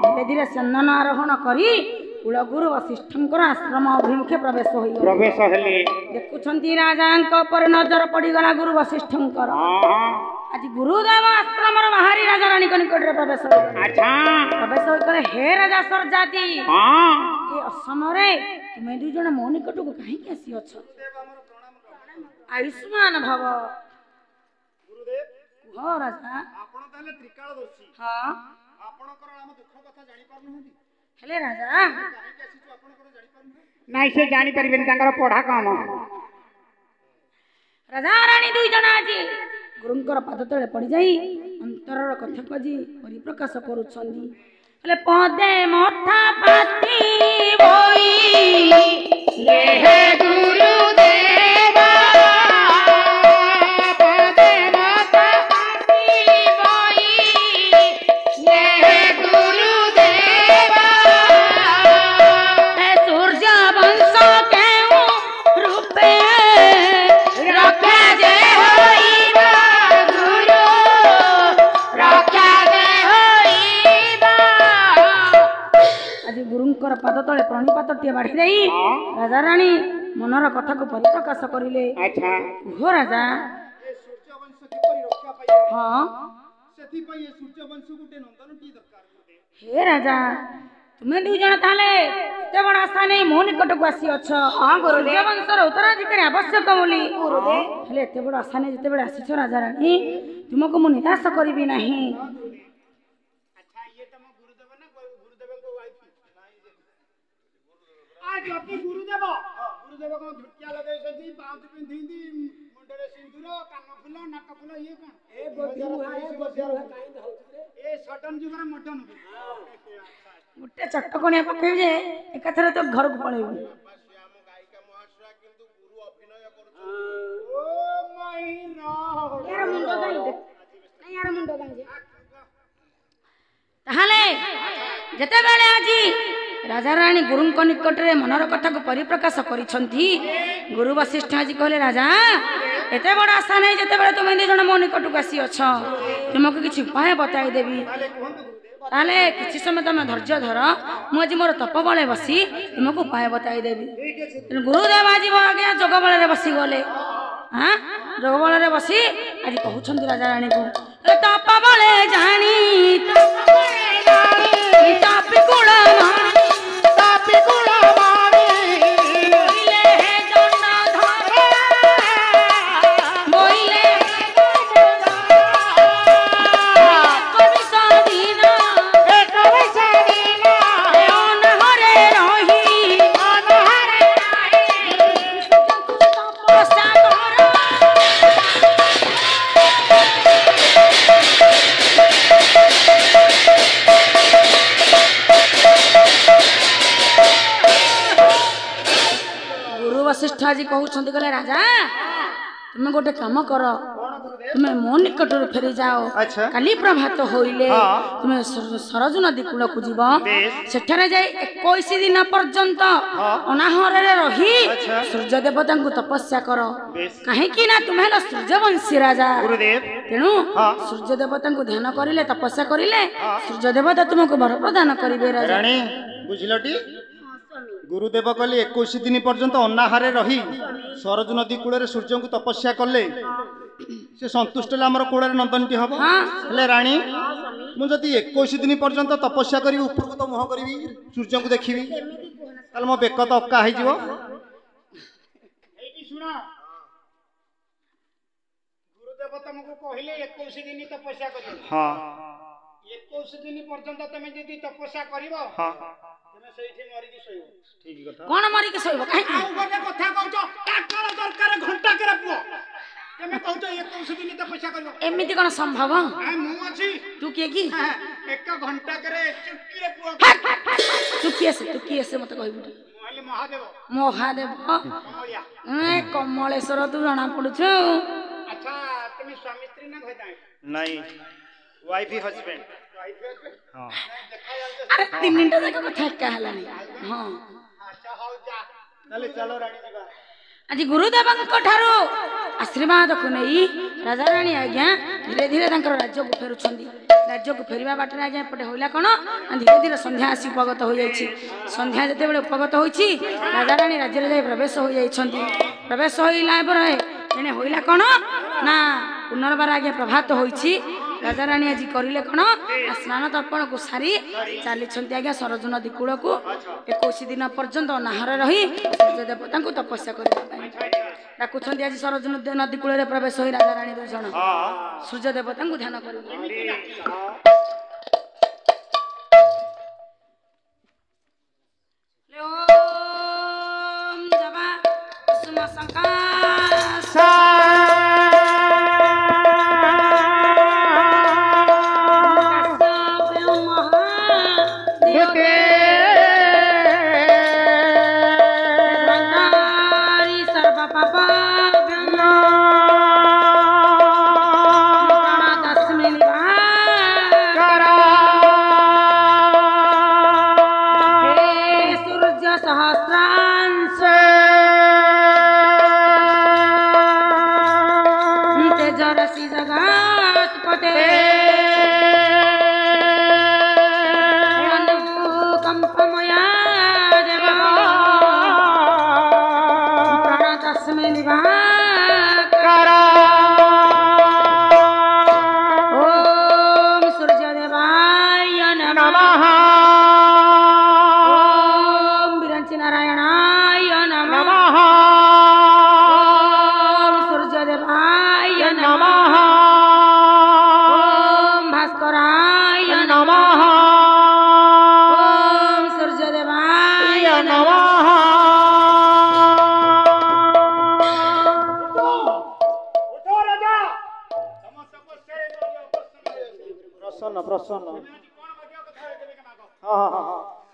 धीरे धीरे चंदन आरोहण करी कुलगुरु वशिष्ठंकर आश्रम अभिमुखे प्रवेश देखुंती राजा पर नजर पड़गला गुरु वशिष्ठंकर आज गुरुदेव आश्रम बाहरी राजा रानी निकट प्रवेश प्रवेश होकर हे राजा सरजाति असमय तुम्हें दुई जन मो निकट को कहीं आसी अछ आयुष्मान भव कह राजा हाँ हेले राजा नहीं से जानी परिबेनी तांकर पढ़ा काम राजा रानी दुई जन आज गुरुंकर पाद तले पड़ जाई अंतरर कथा को जी परिप्रकाश करूछंदी हेले पदे मथा पाती बोई ले हे गुरुदेवा पदे मथा पाती बोई ले हे गुरुदेवा सूर्य वंश के रूपे रखे जे होइबा गुरु रखे जे होइबा आज गुरुंकर पाद तले प्रणिपातटिए बाढ़ी जाई राजा रानी मनर कथा को परिप्रकाश करिले अच्छा हो राजा ए सूर्यवंश किपरि रक्षा पाइबा हां सेति पई ए सूर्यवंश गुटे नंदनटी दरकार हे राजा तुम्हें दुई जन ताले एते बड़ आशा नहीं मो निकट को आसी अछ हां गुरुदेव वंशर उत्तराधिकारी आवश्यक बोली गुरुदेव हेले एते बड़ आशा नहीं जते बेले आसीछ राजा रानी तुमको मु निराश करबी नहीं अच्छा ये तम गुरुदेव ना गुरुदेव को वाइफ आज जति गुरुदेव गुरुदेव को झुटिया लगे सजी पाउत पिंधिंदी मुंडरे सिंदूर कान फुल नाक फुल ये कोन ए गोदी है बजार काई धौछ ए सडन जुगर मटन गोटे चटकणिया पकेबी जे एकाथरे तो घर को पळेबी श्याम गायिका महाश्रा किंतु गुरु अभिनय करू ओ माई रा यार मुंडो गाई नहीं यार मुंडो गाई ताहले जते बेले आजी राजा रानी गुरुंक निकट रे मनर कथा को परिप्रकाश करिसंती गुरु वशिष्ठ आजी कहले राजा एते बड़ आशा नहीं जते बेले तुम दी जण मो निकट को आसी अछ तुमको किछि उपाय बताई देबी ताले किछि समय तुम धैर्य धर मु आज मोर तप बळे बसी तुमको उपाय बताई देबी गुरुदेव आज आज्ञा जोग बळे रे बसी गले हां जोग बळे रे बसी आज कहउछंती राजा रानी को तप बळे जानी तापी गुड़ा तापी गुड़ा बोइले हे जन्ना धरे बोइले कवि सादीना अनहरे रही तपस्या कर वशिष्ठ जी कहते कहले राजा तुम गोटे कम कर तुम मो निकट फेरी जाओ काली प्रभात होइले तुम सरजू नदी कूल को जीव सेठारे जाई 21 दिन पर्यंत अनाहर रे रही सूर्य देवता को तपस्या कर कहीं ना तुम हेलो सूर्यवंशी राजा तेणु सूर्य देवता को ध्यान करिले तपस्या करिले सूर्य देवता तुमको वर प्रदान करिवे राजा बुझलटी गुरुदेव कहले 21 दिन पर्यंत अनाहारे रही सरजू नदी कूल सूर्य को तपस्या कले से संतुष्ट आमर कूल नंदनटी हम हेले राणी मुझे 21 दिन पर्यंत तपस्या करी ऊपर को तो मुह करी सूर्य को देखी मो बेक तो अक्का हो गुरुदेव तुमको कहले 21 दिन तपस्या कर 21 दिन पर्यंत तुम यदि तपस्या कर कौन मरिक शोब गोटे कथा कहूँ दरकार घंटा के पुओ तुम कहूँ 21 दिन तपस्या कर एमती कौन संभव मुझी तू किए कि एक घंटा करे चुटकी रे पुआ तू किए से मत कहबू मोहले महादेव महादेव कमलिया ए कमलेश्वर तू जना पड़ुछ अच्छा तुम्हें स्वामी स्त्री ना कहता है नहीं वाइफ हस्बैंड हां अरे 3 मिनट तक कथा का हलानी हां अच्छा हो जा चले चलो रानी जीवा आज गुरुदेवଙ୍କ ଠାରୁ आशीर्वाद को नहीं राजा रानी आज्ञा धीरे धीरे राज्य को फेरुछंदी राज्य को फेरिबा बाटरे आज्ञा पटे होइला कोन धीरे धीरे संध्या आसी उपगत हो जाईछि संध्या जते बेले उपगत होईछि राजा रानी राज्य रे प्रवेश हो जाईछंती प्रवेश होइला परे एने होइला कोन ना पुनर्बार आज्ञा प्रभात होईछि राजा रानी आज करिले कोन स्नान तर्पण को सारी चली छंती आज्ञा सरजू नदी कूल को 21 दिन पर्यंत नाहर रही सूर्य देवता को तपस्या करबा डाकुछंती आज सरजू नदी कूल रे प्रवेश होई राजा रानी दु जण सूर्य देवता को ध्यान करबा ओम जबा कुसुम संकासा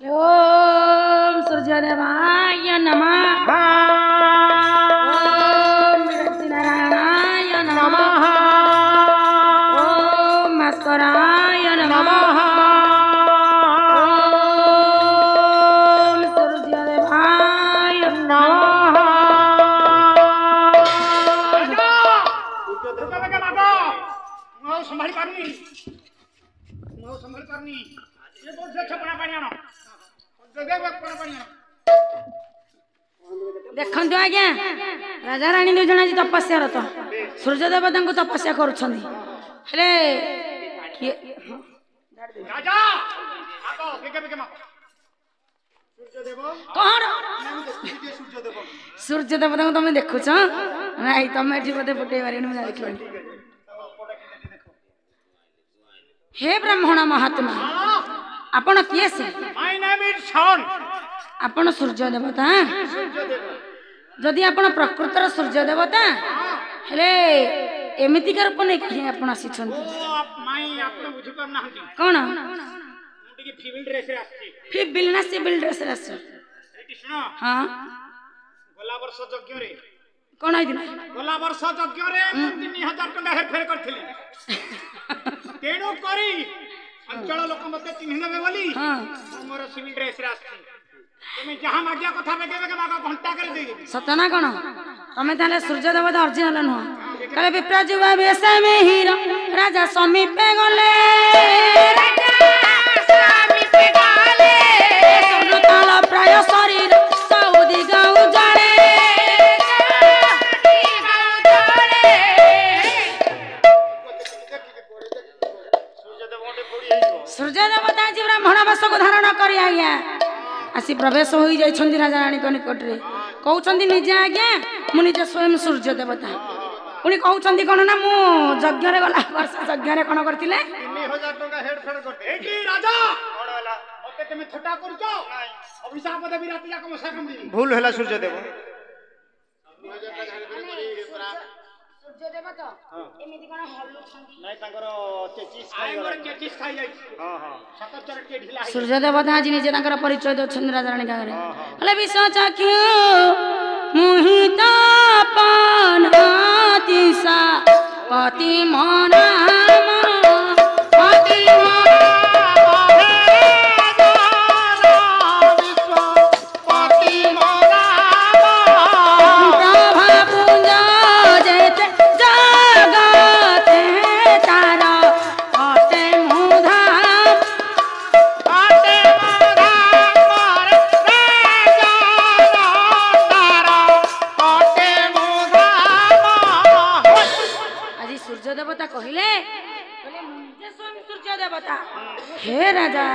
ओम सूर्यदेवाय नमः ओम नारायणाय नमः ओम भास्कराय नमः ओम सूर्यदेवाय नमः संभाली पारनी ये बोल से छपड़ा पानी आनो देखंतु आज्ञा राजा रानी दु जण आज तपस्या रत सूर्य देवता को तपस्या करूछंदी हेले राजा आको बेके बेके माको सूर्य देव कौन सूर्य देवता को तुम देखुछ नाइ तुम एठी बोधे फुटे मारिनु ना देखलनी हे ब्राह्मण महात्मा आपण किए से माय नेम इज सन आपण सूर्य देवता जदि आपण प्रकृतर सूर्य देवता हेले एमिति कर रूप नै कि आपण आसी छथि ओ माय आपण बुझि पर ना हंती कोन मुटी के फीमेल ड्रेस रे आसी फीमेल ना सिविल ड्रेस रे आसी एटी सुनो हां गोला वर्ष यज्ञ रे कोन आइ दिन गोला वर्ष यज्ञ रे 3000 टका हेर फेर करथिली तेणु करी अंचल लोक मते चिन्ह देबे बोली हां मोर सिविल ड्रेस रे आसी तुम जहां मागिया कथा बेगे बेगे मागा घंटा कर देगी सतना कोन तमे ताले सूर्य देवता ओरिजिनल न कले विप्राजुवा वेश में हीरो राजा समीपे गले राजा समीपे गले सुरताल प्राय शरीर सऊदी गाऊ जड़े सूर्य देवता जी ब्राह्मण वेश को धारण करी आज्ञा आसी प्रवेश हो जाइछंदी राजा रानी को निकट रे कहउछंदी निजे आज्ञा मु निजे स्वयं सूर्य देवता पुनी कहउछंदी कोन ना मु यज्ञ रे गला वर्ष यज्ञ रे कोन करथिले 3000 टका हेड फेड करते एकी राजा कोन होला मते तुम थटा करछो अभिशाप देबी राति जाक मसा कम दी भूल होला सूर्य देव ସୂର୍ଯ୍ୟଦେବ ତ ଏମିତି କଣ ହଲୁଛନ୍ତି ନାଇଁ ତାଙ୍କର ଚେଚିସ୍ ଖାଇ ଯାଇଛି। ହଁ ହଁ ସତଚର କେ ଢିଲା ହେଇ ସୂର୍ଯ୍ୟଦେବତା ଆଜି ନିଜେ ତାଙ୍କର ପରିଚୟ ଦେଉଛନ୍ତି ରାଜାରାଣୀ ଗାଁରେ। ହେଲେ ବିଷ ଚକ୍ଷୁ ମୁହିତ ପନତିସା ପତି ମନା ପତି हे राजा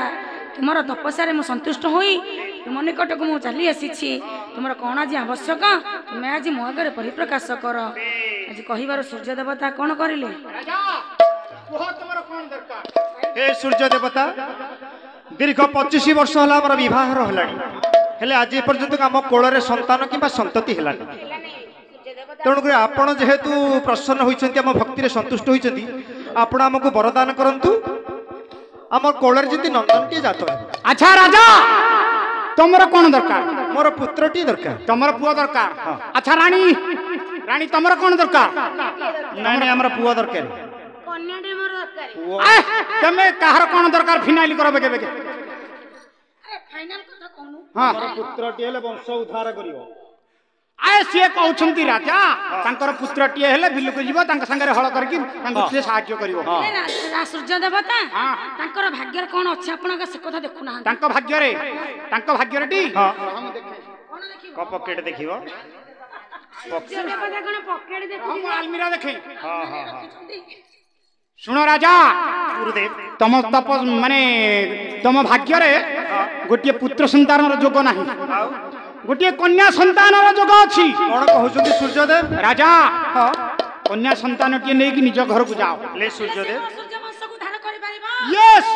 तुमर तपस्या मु संतुष्ट होई तुम निकट को मु चली आसी तुम कौन आज आवश्यक तुम्हें आज मो आगे परिप्रकाश कर आज कहिबार सूर्य देवता कौन करिले हे सूर्य देवता दीर्घ 25 वर्ष होला हमर विवाह रहलानी हेले आज पर्यंत आम कोଳରେ संतान किंबा संतति हेलानी तेणुक आपण जेहेतु प्रसन्न होइछंती आम भक्ति रे संतुष्ट होइछंती आपण हमकु वरदान करंतु आम कोଳରେ जति नंदनटी जात। अच्छा राजा तुमर कौन दरकार मोर पुत्रटी दरकार तुमर पुआ दरकार। अच्छा रानी रानी तुमर कौन दरकार नहीं नहीं हमर पुआ दरकार कन्याटे मोर दरकार तमे काहर कौन दरकार फिनाइल करो बेगे बेगे अरे फाइनल कथा कहनु हां मोर पुत्रटी हेले वंश उद्धार करिवो आए से कहउछंती राजा तांकर पुत्रटी हेले बिलुक जीव तांक संगे हळ करकी तांक से सहाय्य करिवो सूर्य देवता तांकर भाग्यर कोन अछि आपण से कथा देखु ना तांक भाग्यरे टी हम देखे कोन देखिबो क पॉकेट देखिबो सूर्य देवता कोन पॉकेट देखु हम अलमीरा देखे हां हां हां सुनो राजा गुरुदेव तम तप माने तम भाग्यरे गोटे पुत्र संतानर जोग नाही गोटे कन्या संतानर जोग अछि कोन कहउछंती सूर्यदेव राजा कन्या संतान के नेकी निज घर को जाओ ले सूर्यदेव सूर्य वंश को धारण करि परिबा यस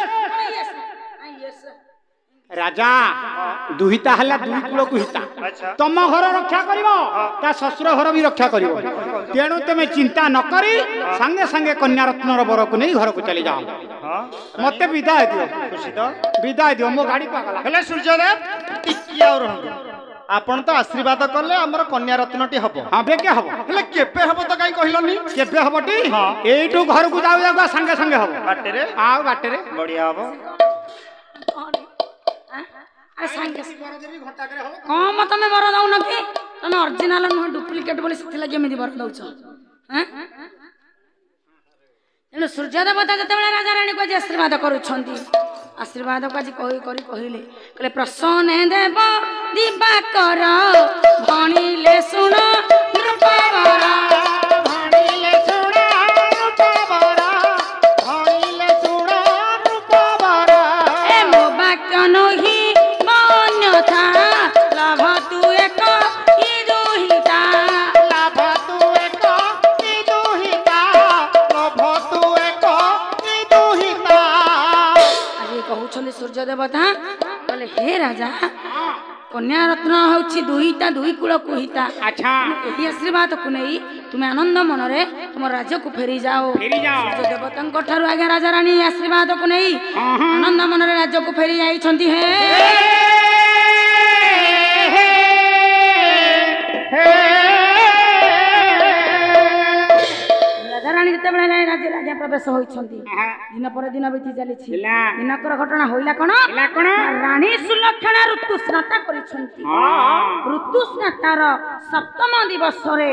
यस राजा दुहिता हला दुई कुल को हिता अच्छा तम घर रक्षा करिवो ता ससुर घर भी रक्षा करिवो तेणु तमे चिंता न करी संगे संगे कन्या रत्नर बर को नहीं घर को चली जाओ। हां मते विदाय दियो खुशी तो विदाय दियो मो गाड़ी पागला हेले सूर्यदेव टिकी और रहंतु आपण तो आशीर्वाद करले हमर कन्या रत्नटी हबो हां बेके हबो हेले केपे हबो तो काई कहिलनी केबे हबोटी हां एइटू घर को जाऊ जाऊ संगे संगे हबो बाटे रे आओ बाटे रे बढ़िया हबो अरे संगे कम तमे बर दउ न कि तमे ओरिजिनल न डुप्लीकेट बोली सिथि लागि एमिति बर दउछ हैं तेणु सूर्य देवता जते बेले राजा रानी को आशीर्वाद करूछंती आशीर्वाद को आज कहि करी कहिले कहले प्रसन्न देव दिवाकर भणिले सुन नृपवर भाणीले सुणा रूपवर भाणीले सुणा रूपवर ए मो वाक्य नहि मान्यथा लाभ तू एक ई दुहिता लाभ तू एक ई दुहिता लाभ तू एक ई दुहिता आज कहउछले सूर्य देवता कहले हे राजा कन्या रत्न होछि दुहिता दुई कुल कुहिता अच्छा एही आशीर्वाद को नहीं तुम्हें आनंद मनरे तुम राज्य को फेरी जाओ फेरी जाओ सूर्य देवता ठारू आगे राजा रानी आशीर्वाद को नहीं आनंद मनरे राज्य को फेरी जाइछंती हे राजा रानी जते बेले राज्य राज्य प्रवेश होइछंती दिन पर दिन बीती चलीछि दिनकर घटना होइला कोन रानी सुलक्षणा ऋतुस्नाता करिछंती ऋतुस्नातार सप्तम दिवस रे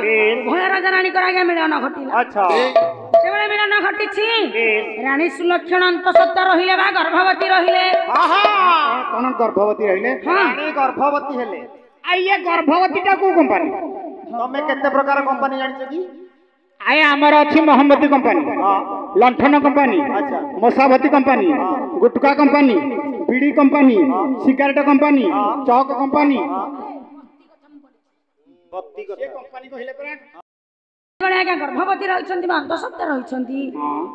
उभय राजा रानी कर आगे मिलन घटिला अच्छा जेबेले मिलन घटिछि रानी सुलक्षण अंतसत्ता रहिले बा गर्भवती रहिले कोन गर्भवती रहिले रानी गर्भवती हेले आ ये गर्भवती टा को कंपनी तमे केते प्रकार कंपनी जानिछ की आए आमर अच्छी मोहम्मदी कंपनी लंठन कंपनी मशावती कंपनी गुटका कंपनी बीड़ी कंपनी सिगारेट कंपनी चौक कंपनी आज्ञा गर्भवती रही अंतसत्ता रही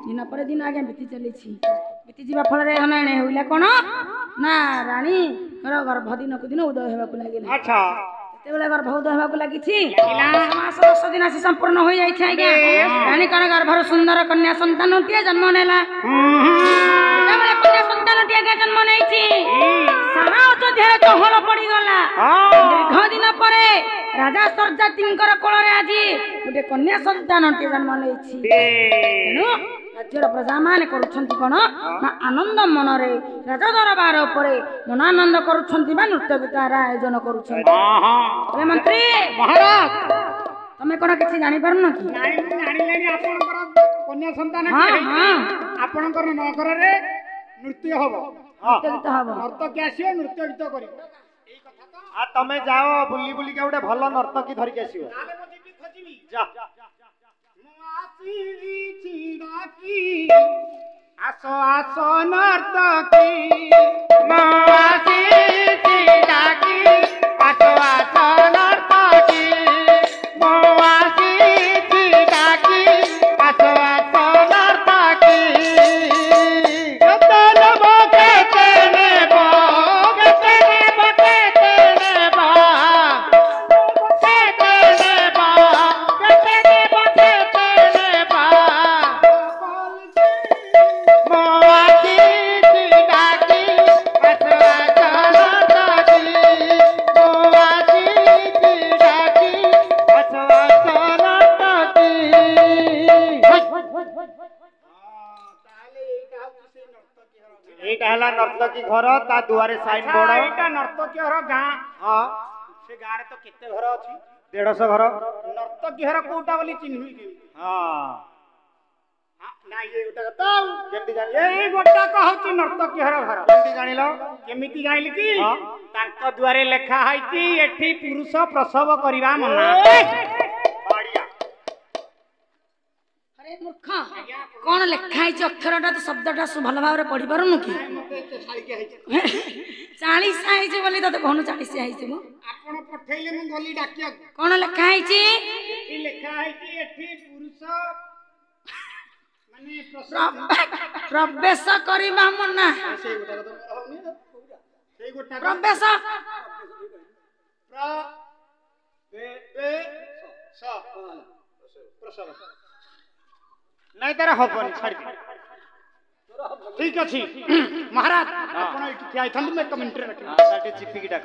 दिन पर दिन आज्ञा बीती चली बीती जा फल होइला कौन ना रानी गर्भ दिन को दिन उदय होगा लगे अच्छा ଯେତେବେଳେ ଗର୍ଭବତ ହେବାକୁ ଲାଗିଛି 10 ମାସ 10 ଦିନ ଆସି ସମ୍ପୂର୍ଣ୍ଣ ହୋଇଯାଇଛି ଆଜ୍ଞା। ରାଣୀଙ୍କର ଗର୍ଭରୁ ସୁନ୍ଦର କନ୍ୟା ସନ୍ତାନଟିଏ ଜନ୍ମ ନେଲା। ଯେତେବେଳେ କନ୍ୟା ସନ୍ତାନଟି ଆଜ୍ଞା ଜନ୍ମ ନେଇଛି ସାରା ଅଯୋଧ୍ୟାରେ ଚହଳ ପଡିଗଲା। ଦୀର୍ଘ ଦିନ ପରେ ରାଜା ସର୍ଜାତିଙ୍କର କୋଳରେ ଆଜି ଗୋଟେ କନ୍ୟା ସନ୍ତାନଟିଏ ଜନ୍ମ ନେଇଛି। ତେଣୁ ରାଜ୍ୟର ପ୍ରଜାମାନେ କରୁଛନ୍ତି କଣ ନା ଆନନ୍ଦ ମନରେ ରାଜ ଦରବାର ଉପରେ ମନାନନ୍ଦ କରୁଛନ୍ତି ବା ନୃତ୍ୟ ଗୀତାର ଆୟୋଜନ କରୁଛନ୍ତି। ମନ୍ତ୍ରୀ ମହାରାଜ ତମେ କଣ କିଛି ଜାଣିପାରୁନ କି? ଜାଣିଲେଣି ଆପଣଙ୍କର କନ୍ୟା ସନ୍ତାନ ଆପଣଙ୍କର ନଗରରେ ନୃତ୍ୟ ହବ, ନୃତ୍ୟ ଗୀତ ହବ, ନର୍ତ୍ତକୀ ଆସିବ ନୃତ୍ୟ ଗୀତ କରିବ। ତମେ ଯାଅ ବୁଲି ବୁଲିକା ଗୋଟେ ଭଲ ନର୍ତ୍ତକୀ ଧରିକି ଆସିବ। ଯା ଆସ ଆସ ନର୍ତ୍ତକୀ ଆସ ଆସ ନର୍ତ୍ତକୀ ଆସ ଆସ ନର୍ତ୍ତକୀ କେତେ ନେବ କେତେ ନେବ କେତେ ନେବ କେତେ ନେବ କେତେ ନେବ କେତେ ନେବ କେତେ ନେବ ମୋ ଆଖି ଡାକି ଆସ ଆସ ନର୍ତ୍ତକୀ ମୋ ଆଖି ଡାକି ଆସ ଆସ ନର୍ତ୍ତକୀ। ଏଇଟା ହେଲା ନର୍ତ୍ତକୀ ଘର, ତା ଦୁଆରେ ସାଇନ ବୋର୍ଡ। ଏଇଟା ନର୍ତ୍ତକୀ ଘର ଗାଁ। ହଁ ସେ ଗାଁରେ ତ କେତେ ଘର ଅଛି, 150 ଘର। ନର୍ତ୍ତକୀ ଘର କୋଉଟା ବୋଲି ଚିହ୍ନିବି କେମିତି? ହଁ ନାଇଁ ଏଇ ଗୋଟା କଥା ଆଉ। କେମିତି ଜାଣିଲ? ଏଇ ଗୋଟାକ ହଉଛି ନର୍ତ୍ତକୀ ଘର ଘର। କେମିତି ଜାଣିଲ? କେମିତି ଜାଣିଲି କି? ହଁ। ତାଙ୍କ ଦ୍ୱାରେ ଲେଖା ହେଇଛି ଏଠି ପୁରୁଷ ପ୍ରସବ କରିବା ମନା। ଆରେ ମୂର୍ଖ କଣ ଲେଖା ହେଇଛି ଅକ୍ଷରଟା ତ ଶବ୍ଦଟା ଭଲ ଭାବରେ ପଢି ପାରୁନୁ କି? 40 ହେଇଛି ବୋଲି ତତେ କହୁନୁ 40 ହେଇଛି ମୁଁ। ଆପଣ ପଠେଇଲେ ମୁଁ ଗଲି ଡାକିବାକୁ। କଣ ଲେଖା ହେଇଛି? ଏଠି ଲେଖା ହେଇଛି ଏଠି ପୁରୁଷ ମାନେ ପ୍ରବେଶ କରିବା ମନା। ସେଇ ଗୋଟାକ ତ ମୋର ହଉନି। ସେଇ ଗୋଟାକ ପ୍ରବେଶ ପ୍ରସବ ନାଇଁ ତାର ହବନି, ଛାଡି। ଠିକ ଅଛି ମହାରାଜ, ଆପଣ ଏଠି ଠିଆ ହେଇଥାନ୍ତୁ, ମୁଁ 1 ମିନିଟରେ ରଖିବି। ଟିକେ ଚିପିକି ଡାକ।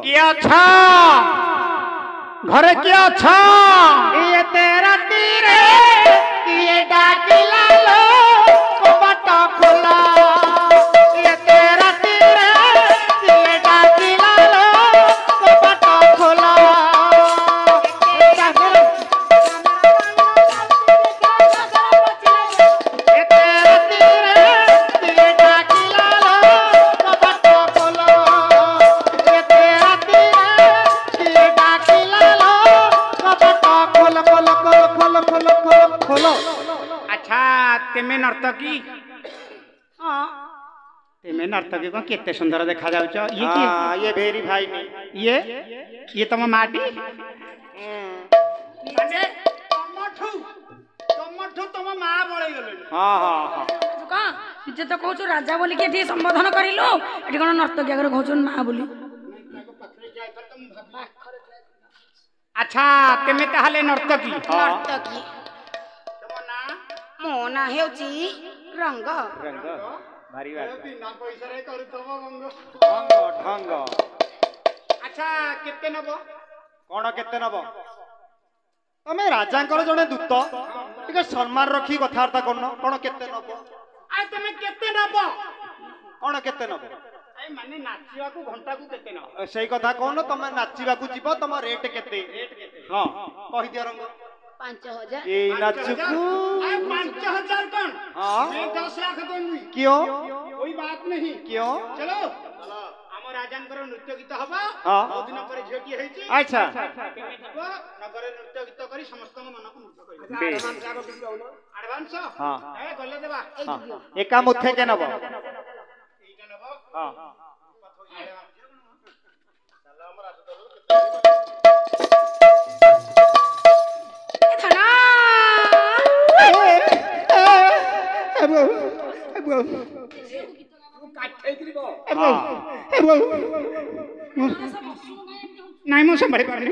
କିଏ ଅଛ ଘରେ? କିଏ ଅଛ? ଏତେ ରାତିରେ କିଏ ଡାକିଲା ଲୋ କବାଟ ଖୋଲା? ଏତେ ରାତିରେ କିଏ ଡାକିଲା ଲୋ କବାଟ ଖୋଲା? ଏତେ ରାତିରେ କିଏ ଡାକିଲା ଲୋ କବାଟ ଖୋଲା? ଏତେ ରାତିରେ କିଏ ଡାକିଲା ଲୋ କବାଟ ଖୋଲ ଖୋଲ ଖୋଲ ଖୋଲ ଖୋଲ ଖୋଲ ଖୋଲ। ଆଚ୍ଛା ତେମେ ନର୍ତ୍ତକୀ? ହଁ ତେମେ ନର୍ତ୍ତକୀ କଣ କେତେ ସୁନ୍ଦର ଦେଖା ଯାଉଛ। ଇଏ କିଏ? ଇଏ ଭେରି ଫାଇନ। ଇଏ ତମ ମାଟି? ତମଠୁ ତମ ମା ବଳେଇ ଗଲେଣି। ହଁ ହଁ ହଁ। କଣ ନିଜେ ତ କହୁଛୁ ରାଜା ବୋଲିକି ଏଠି ସମ୍ବୋଧନ କରିଲୁ, ଏଠି କଣ ନର୍ତ୍ତକୀ ଆଗରେ କହୁଛୁ ମା ବୋଲି? ଆଚ୍ଛା ତେମେ ତାହେଲେ ନର୍ତ୍ତକୀ? ନର୍ତ୍ତକୀ। ତମ ନାଁ? ମୋ ନାଁ ହେଉଛି ରଙ୍ଗ। ଭାରି ବିନା ପଇସାରେ କରୁଥବ ଢଙ୍ଗ ଢଙ୍ଗ। ଆଚ୍ଛା କେତେ ନବ? କଣ କେତେ ନବ? ତମେ ରାଜାଙ୍କର ଜଣେ ଦୂତ, ଟିକେ ସମ୍ମାନ ରଖି କଥାବାର୍ତ୍ତା କରୁନ। କଣ କେତେ ନବ? ଆଉ ତମେ କେତେ ନବ? କଣ କେତେ ନବ? ମାନେ ନାଚିବାକୁ ଘଣ୍ଟାକୁ କେତେ ନବ? ସେଇ କଥା କହୁନ। ତମେ ନାଚିବାକୁ ଯିବ, ତମ ରେଟ୍ କେତେ? ହଁ କହିଦିଅ ରଙ୍ଗ। 5000। ଏଇ ନାଚକୁ 5000 कौन? हाँ? मैं 10 लाख दूंगी। क्यों? कोई बात नहीं। क्यों? चलो ଆମ ରାଜାଙ୍କର ନୃତ୍ୟ ଗୀତ ହବ। ହଁ। ବହୁତ ଦିନ ପରେ ଝିଅଟି ହେଇଛି। ଆଚ୍ଛା। କେବେ ଯିବ ନଗରରେ ନୃତ୍ୟ ଗୀତ କରି ସମସ୍ତଙ୍କ ମନକୁ ମୁଗ୍ଧ କରିବ। ବେଶ। ଆଡଭାନ୍ସ? ହଁ। ଗଲେ ଦେବା। ଏକା ମୁଥେ କେ ନବ? ଏଇଟା ନବ। ହଁ। ନାଇଁ ମୁଁ ସମ୍ଭାଳି ପାରୁନି